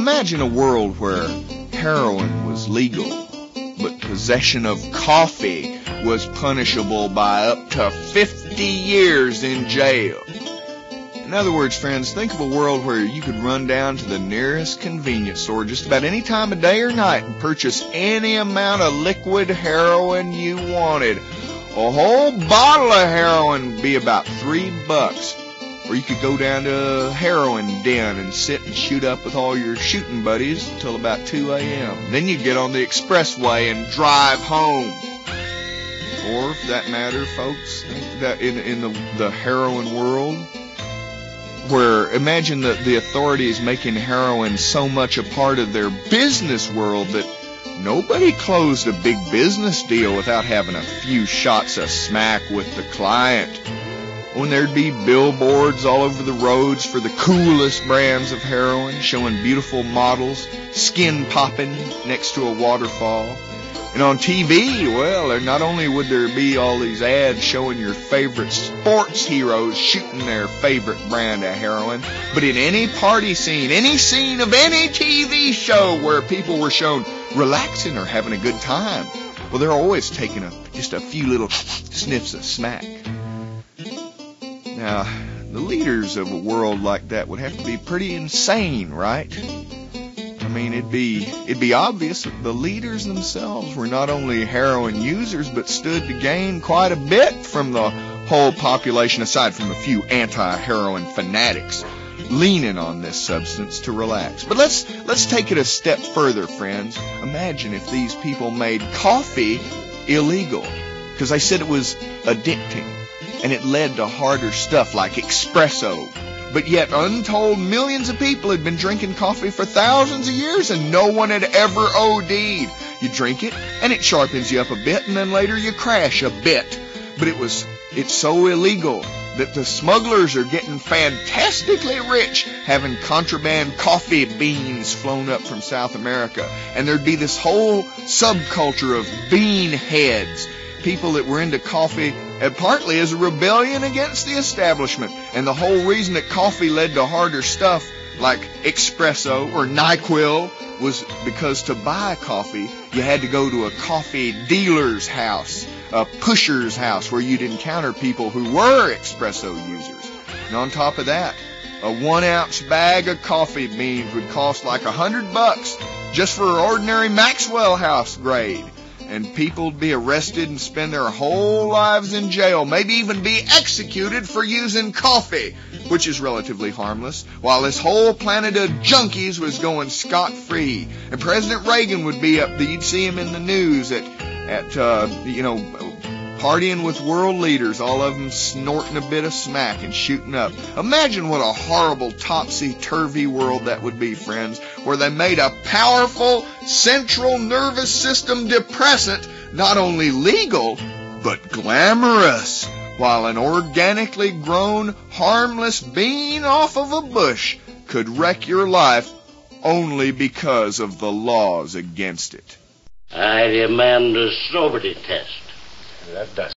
Imagine a world where heroin was legal, but possession of coffee was punishable by up to 50 years in jail. In other words, friends, think of a world where you could run down to the nearest convenience store just about any time of day or night and purchase any amount of liquid heroin you wanted. A whole bottle of heroin would be about $3. Or you could go down to a heroin den and sit and shoot up with all your shooting buddies until about 2 a.m. Then you get on the expressway and drive home. Or, for that matter, folks, think that in the heroin world, where imagine the authorities making heroin so much a part of their business world that nobody closed a big business deal without having a few shots of smack with the client. When there'd be billboards all over the roads for the coolest brands of heroin, showing beautiful models, skin popping next to a waterfall. And on TV, well, not only would there be all these ads showing your favorite sports heroes shooting their favorite brand of heroin, but in any party scene, any scene of any TV show where people were shown relaxing or having a good time, well, they're always taking just a few little sniffs of smack. Now, the leaders of a world like that would have to be pretty insane, right? I mean, it'd be obvious that the leaders themselves were not only heroin users, but stood to gain quite a bit from the whole population, aside from a few anti-heroin fanatics leaning on this substance to relax. But let's take it a step further, friends. Imagine if these people made coffee illegal, because they said it was addicting, and it led to harder stuff like espresso. But yet untold millions of people had been drinking coffee for thousands of years and no one had ever OD'd. You drink it and it sharpens you up a bit and then later you crash a bit. But it's so illegal that the smugglers are getting fantastically rich having contraband coffee beans flown up from South America. And there'd be this whole subculture of bean heads, people that were into coffee partly as a rebellion against the establishment. And the whole reason that coffee led to harder stuff like espresso or NyQuil was because to buy coffee, you had to go to a coffee dealer's house, a pusher's house, where you'd encounter people who were espresso users. And on top of that, a 1-ounce bag of coffee beans would cost like $100 just for ordinary Maxwell House grade. And people would be arrested and spend their whole lives in jail, maybe even be executed for using coffee, which is relatively harmless, while this whole planet of junkies was going scot-free. And President Reagan would be up, you'd see him in the news partying with world leaders, all of them snorting a bit of smack and shooting up. Imagine what a horrible topsy-turvy world that would be, friends, where they made a powerful central nervous system depressant not only legal, but glamorous, while an organically grown, harmless bean off of a bush could wreck your life only because of the laws against it. I demand a sobriety test. That does.